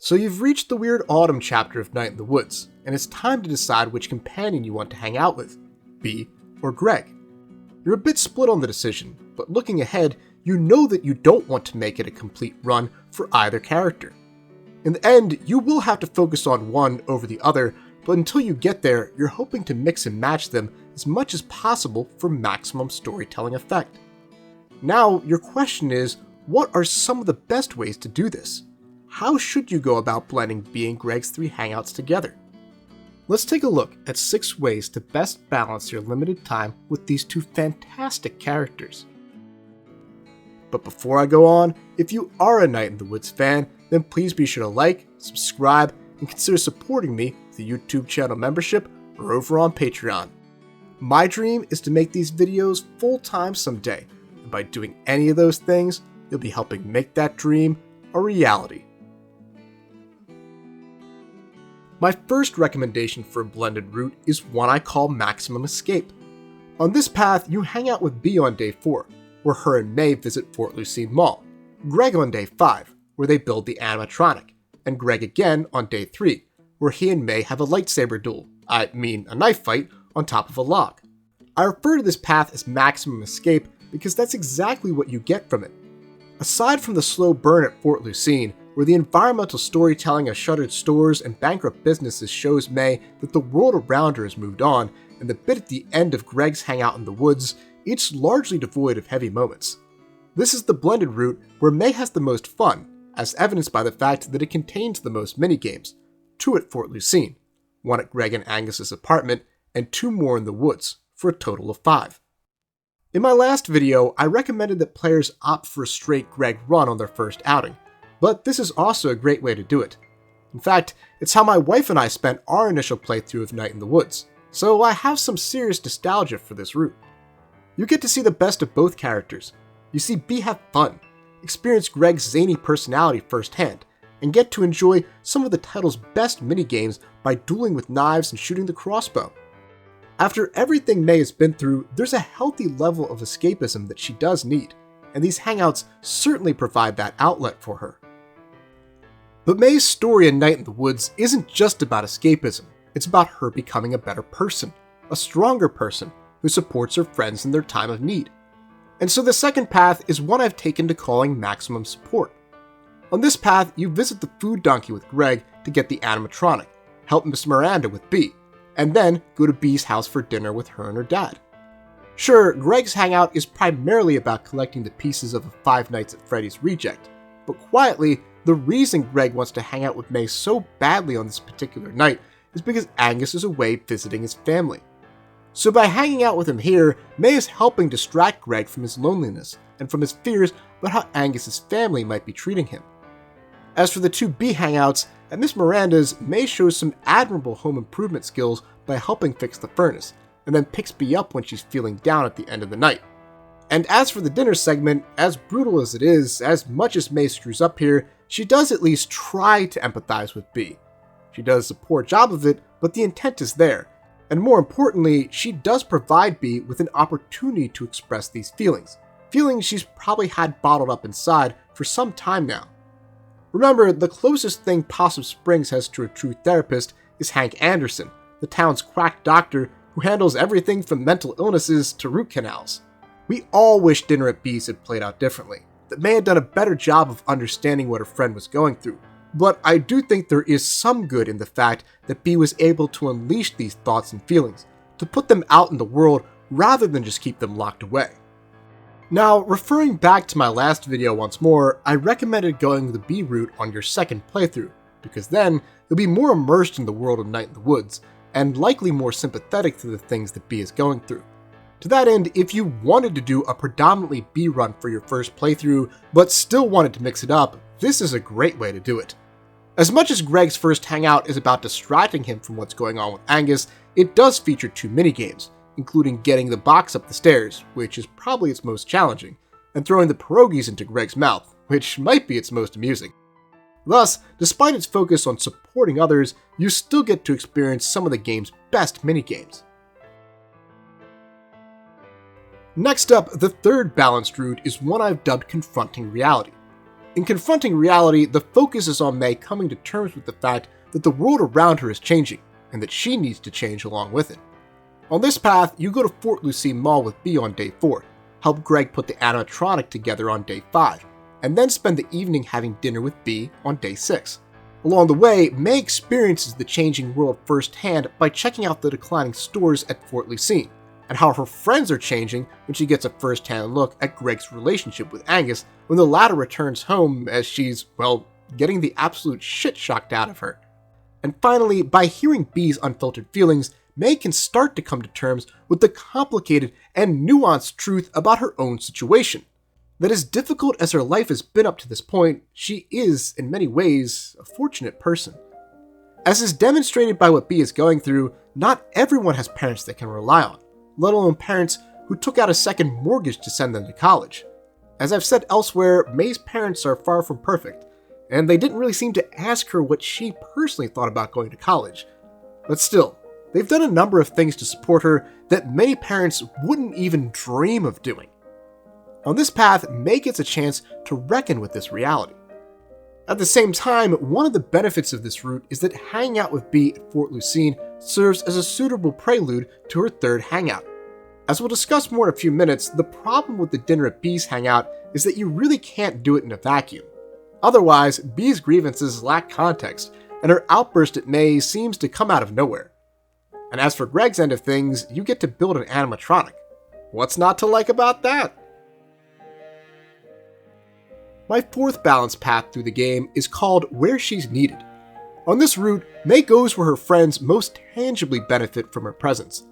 So you've reached the weird autumn chapter of Night in the Woods, and it's time to decide which companion you want to hang out with, Bea or Gregg. You're a bit split on the decision, but looking ahead, you know that you don't want to make it a complete run for either character. In the end, you will have to focus on one over the other, but until you get there, you're hoping to mix and match them as much as possible for maximum storytelling effect. Now, your question is, what are some of the best ways to do this? How should you go about blending Bea and Gregg's 3 hangouts together? Let's take a look at 6 ways to best balance your limited time with these 2 fantastic characters. But before I go on, if you are a Night in the Woods fan, then please be sure to like, subscribe, and consider supporting me with a YouTube channel membership or over on Patreon. My dream is to make these videos full-time someday, and by doing any of those things, you'll be helping make that dream a reality. My first recommendation for a blended route is one I call Maximum Escape. On this path, you hang out with Bea on day 4, where her and May visit Fort Lucine Mall, Gregg on day 5, where they build the animatronic, and Gregg again on day 3, where he and May have a lightsaber duel, a knife fight, on top of a log. I refer to this path as Maximum Escape because that's exactly what you get from it. Aside from the slow burn at Fort Lucine, where the environmental storytelling of shuttered stores and bankrupt businesses shows May that the world around her has moved on, and the bit at the end of Gregg's hangout in the woods, it's largely devoid of heavy moments. This is the blended route where May has the most fun, as evidenced by the fact that it contains the most minigames, 2 at Fort Lucine, 1 at Gregg and Angus's apartment, and 2 more in the woods, for a total of 5. In my last video, I recommended that players opt for a straight Gregg run on their first outing, but this is also a great way to do it. In fact, it's how my wife and I spent our initial playthrough of Night in the Woods, so I have some serious nostalgia for this route. You get to see the best of both characters. You see Bea have fun, experience Gregg's zany personality firsthand, and get to enjoy some of the title's best minigames by dueling with knives and shooting the crossbow. After everything May has been through, there's a healthy level of escapism that she does need, and these hangouts certainly provide that outlet for her. But May's story in Night in the Woods isn't just about escapism, it's about her becoming a better person, a stronger person who supports her friends in their time of need. And so the second path is one I've taken to calling Maximum Support. On this path, you visit the food donkey with Gregg to get the animatronic, help Miss Miranda with Bea, and then go to Bea's house for dinner with her and her dad. Sure, Gregg's hangout is primarily about collecting the pieces of a Five Nights at Freddy's reject, but quietly, the reason Gregg wants to hang out with May so badly on this particular night is because Angus is away visiting his family. So by hanging out with him here, May is helping distract Gregg from his loneliness and from his fears about how Angus's family might be treating him. As for the 2 Bea hangouts, at Miss Miranda's, May shows some admirable home improvement skills by helping fix the furnace, and then picks Bea up when she's feeling down at the end of the night. And as for the dinner segment, as brutal as it is, as much as May screws up here, she does at least try to empathize with Bea. She does a poor job of it, but the intent is there, and more importantly, she does provide Bea with an opportunity to express these feelings she's probably had bottled up inside for some time now. Remember, the closest thing Possum Springs has to a true therapist is Hank Anderson, the town's quack doctor who handles everything from mental illnesses to root canals. We all wish Dinner at Bea's had played out differently, that May had done a better job of understanding what her friend was going through, but I do think there is some good in the fact that Bea was able to unleash these thoughts and feelings, to put them out in the world rather than just keep them locked away. Now, referring back to my last video once more, I recommended going the Bea route on your second playthrough, because then you'll be more immersed in the world of Night in the Woods, and likely more sympathetic to the things that Bea is going through. To that end, if you wanted to do a predominantly Bea run for your first playthrough, but still wanted to mix it up, this is a great way to do it. As much as Gregg's first hangout is about distracting him from what's going on with Angus, it does feature 2 minigames, including getting the box up the stairs, which is probably its most challenging, and throwing the pierogies into Gregg's mouth, which might be its most amusing. Thus, despite its focus on supporting others, you still get to experience some of the game's best minigames. Next up, the third balanced route is one I've dubbed Confronting Reality. In confronting reality, the focus is on May coming to terms with the fact that the world around her is changing, and that she needs to change along with it. On this path, you go to Fort Lucine Mall with Bea on day 4, help Gregg put the animatronic together on day 5, and then spend the evening having dinner with Bea on day 6. Along the way, May experiences the changing world firsthand by checking out the declining stores at Fort Lucine, and how her friends are changing when she gets a first-hand look at Gregg's relationship with Angus when the latter returns home as she's, well, getting the absolute shit shocked out of her. And finally, by hearing Bea's unfiltered feelings, May can start to come to terms with the complicated and nuanced truth about her own situation. That as difficult as her life has been up to this point, she is, in many ways, a fortunate person. As is demonstrated by what Bea is going through, not everyone has parents they can rely on, let alone parents who took out a second mortgage to send them to college. As I've said elsewhere, May's parents are far from perfect, and they didn't really seem to ask her what she personally thought about going to college. But still, they've done a number of things to support her that many parents wouldn't even dream of doing. On this path, May gets a chance to reckon with this reality. At the same time, one of the benefits of this route is that hanging out with Bea at Fort Lucine serves as a suitable prelude to her third hangout. As we'll discuss more in a few minutes, the problem with the dinner at Bea's hangout is that you really can't do it in a vacuum. Otherwise, Bea's grievances lack context, and her outburst at May seems to come out of nowhere. And as for Gregg's end of things, you get to build an animatronic. What's not to like about that? My fourth balanced path through the game is called Where She's Needed. On this route, May goes where her friends most tangibly benefit from her presence.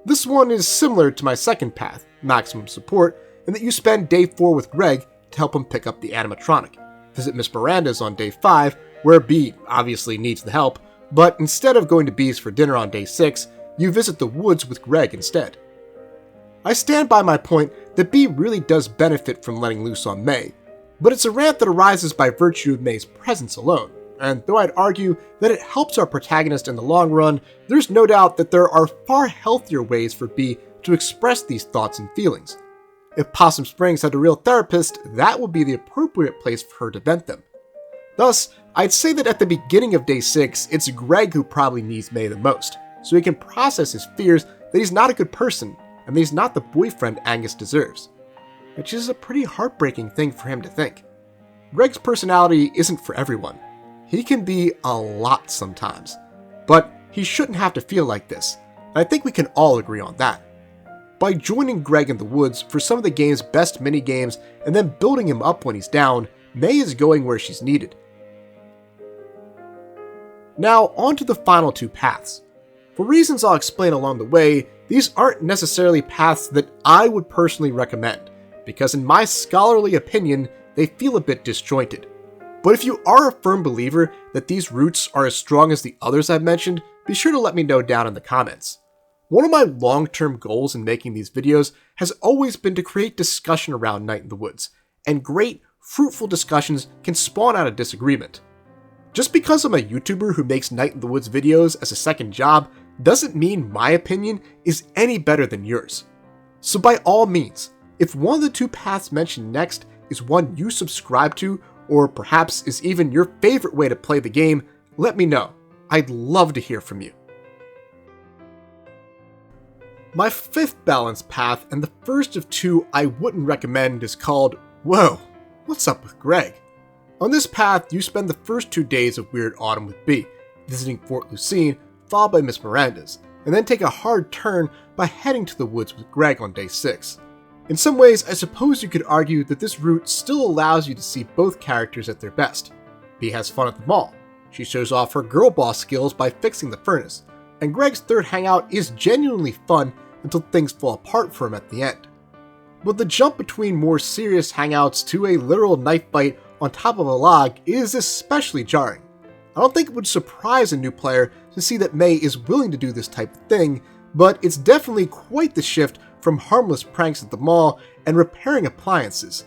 This one is similar to my second path, Maximum Support, in that you spend day 4 with Gregg to help him pick up the animatronic. Visit Miss Miranda's on day 5, where Bea obviously needs the help, but instead of going to Bea's for dinner on day 6, you visit the woods with Gregg instead. I stand by my point that Bea really does benefit from letting loose on May, but it's a rant that arises by virtue of May's presence alone, and though I'd argue that it helps our protagonist in the long run, there's no doubt that there are far healthier ways for Bea to express these thoughts and feelings. If Possum Springs had a real therapist, that would be the appropriate place for her to vent them. Thus, I'd say that at the beginning of day 6, it's Gregg who probably needs May the most, so he can process his fears that he's not a good person, and that he's not the boyfriend Angus deserves. Which is a pretty heartbreaking thing for him to think. Gregg's personality isn't for everyone. He can be a lot sometimes, but he shouldn't have to feel like this, and I think we can all agree on that. By joining Gregg in the woods for some of the game's best minigames and then building him up when he's down, May is going where she's needed. Now, on to the final 2 paths. For reasons I'll explain along the way, these aren't necessarily paths that I would personally recommend, because in my scholarly opinion, they feel a bit disjointed. But if you are a firm believer that these routes are as strong as the others I've mentioned, be sure to let me know down in the comments. One of my long-term goals in making these videos has always been to create discussion around Night in the Woods, and great, fruitful discussions can spawn out of disagreement. Just because I'm a YouTuber who makes Night in the Woods videos as a second job doesn't mean my opinion is any better than yours. So by all means, if one of the 2 paths mentioned next is one you subscribe to, or perhaps is even your favorite way to play the game, let me know. I'd love to hear from you. My 5th balanced path, and the first of 2 I wouldn't recommend, is called Whoa, What's Up with Gregg? On this path, you spend the first 2 days of Weird Autumn with Bea, visiting Fort Lucine, followed by Miss Miranda's, and then take a hard turn by heading to the woods with Gregg on day 6. In some ways, I suppose you could argue that this route still allows you to see both characters at their best. Bea has fun at the mall. She shows off her girl boss skills by fixing the furnace, and Gregg's third hangout is genuinely fun until things fall apart for him at the end. But the jump between more serious hangouts to a literal knife fight on top of a log is especially jarring. I don't think it would surprise a new player to see that May is willing to do this type of thing, but it's definitely quite the shift from harmless pranks at the mall and repairing appliances.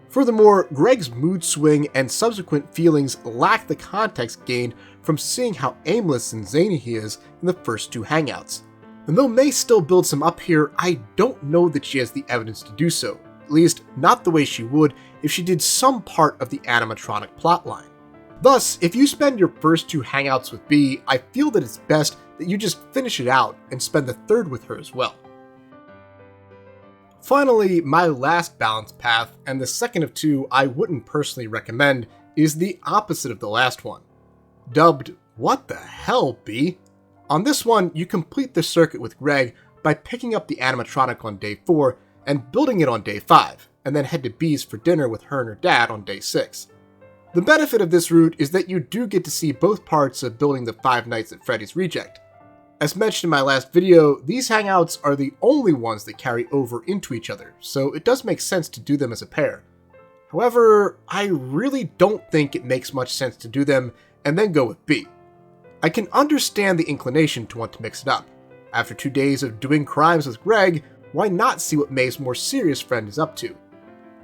Furthermore, Gregg's mood swing and subsequent feelings lack the context gained from seeing how aimless and zany he is in the first 2 hangouts. And though May still builds him up here, I don't know that she has the evidence to do so, at least not the way she would if she did some part of the animatronic plotline. Thus, if you spend your first 2 hangouts with Bea, I feel that it's best that you just finish it out and spend the 3rd with her as well. Finally, my last balanced path, and the second of 2 I wouldn't personally recommend, is the opposite of the last one. Dubbed, "What the hell, Bea?" On this one, you complete the circuit with Gregg by picking up the animatronic on day 4 and building it on day 5, and then head to Bea's for dinner with her and her dad on day 6. The benefit of this route is that you do get to see both parts of building the 5 Nights at Freddy's Reject. As mentioned in my last video, these hangouts are the only ones that carry over into each other, so it does make sense to do them as a pair. However, I really don't think it makes much sense to do them and then go with Bea. I can understand the inclination to want to mix it up. After 2 days of doing crimes with Gregg, why not see what May's more serious friend is up to?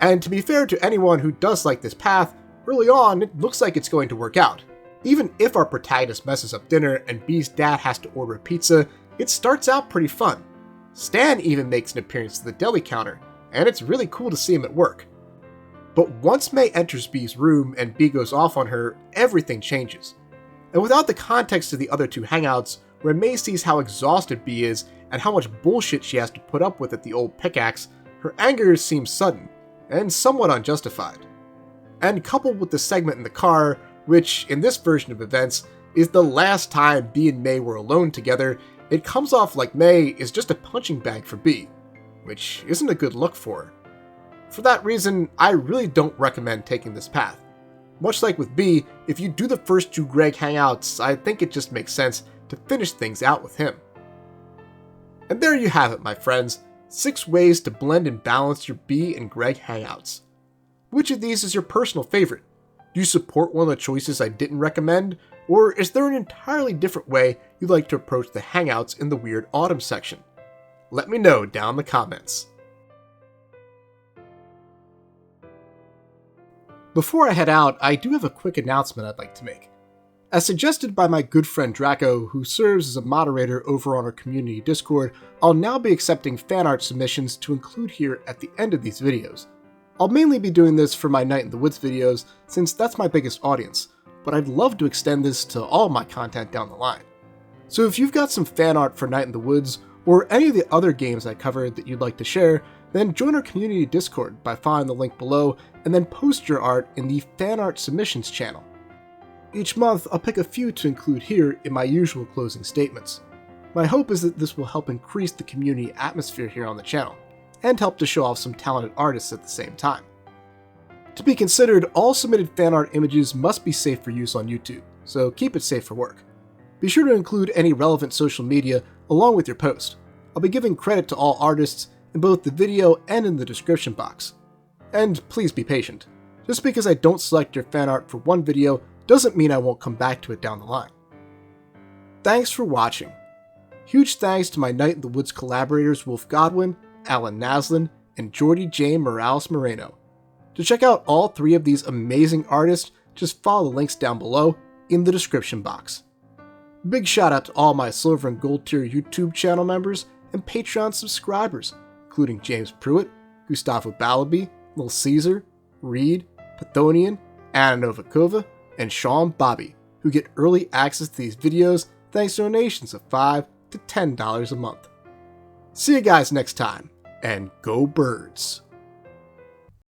And to be fair to anyone who does like this path, early on it looks like it's going to work out. Even if our protagonist messes up dinner and Bea's dad has to order a pizza, it starts out pretty fun. Stan even makes an appearance to the deli counter, and it's really cool to see him at work. But once May enters Bea's room and Bea goes off on her, everything changes. And without the context of the other 2 hangouts, where May sees how exhausted Bea is and how much bullshit she has to put up with at the old pickaxe, her anger seems sudden, and somewhat unjustified. And coupled with the segment in the car, which, in this version of events, is the last time Bea and May were alone together, it comes off like May is just a punching bag for Bea, which isn't a good look for her. For that reason, I really don't recommend taking this path. Much like with Bea, if you do the first 2 Gregg hangouts, I think it just makes sense to finish things out with him. And there you have it, my friends, 6 ways to blend and balance your Bea and Gregg hangouts. Which of these is your personal favorite? Do you support one of the choices I didn't recommend? Or is there an entirely different way you'd like to approach the hangouts in the Weird Autumn section? Let me know down in the comments. Before I head out, I do have a quick announcement I'd like to make. As suggested by my good friend Draco, who serves as a moderator over on our community Discord, I'll now be accepting fan art submissions to include here at the end of these videos. I'll mainly be doing this for my Night in the Woods videos, since that's my biggest audience, but I'd love to extend this to all my content down the line. So if you've got some fan art for Night in the Woods, or any of the other games I covered that you'd like to share, then join our community Discord by following the link below, and then post your art in the Fan Art Submissions channel. Each month, I'll pick a few to include here in my usual closing statements. My hope is that this will help increase the community atmosphere here on the channel, and help to show off some talented artists at the same time. To be considered, all submitted fan art images must be safe for use on YouTube, so keep it safe for work. Be sure to include any relevant social media along with your post. I'll be giving credit to all artists in both the video and in the description box. And please be patient. Just because I don't select your fan art for one video doesn't mean I won't come back to it down the line. Thanks for watching. Huge thanks to my Night in the Woods collaborators Wolf.Godwin, Allan Naslund, and Jordi Jaen Moreno. To check out all 3 of these amazing artists, just follow the links down below in the description box. Big shout out to all my Silver and Gold tier YouTube channel members and Patreon subscribers, including James Pruitt, Gustavo Balabi, Lil Caesar, Reed, Pathonian, Anna Novikova, and Sean Bobby, who get early access to these videos thanks to donations of $5 to $10 a month. See you guys next time, and go birds!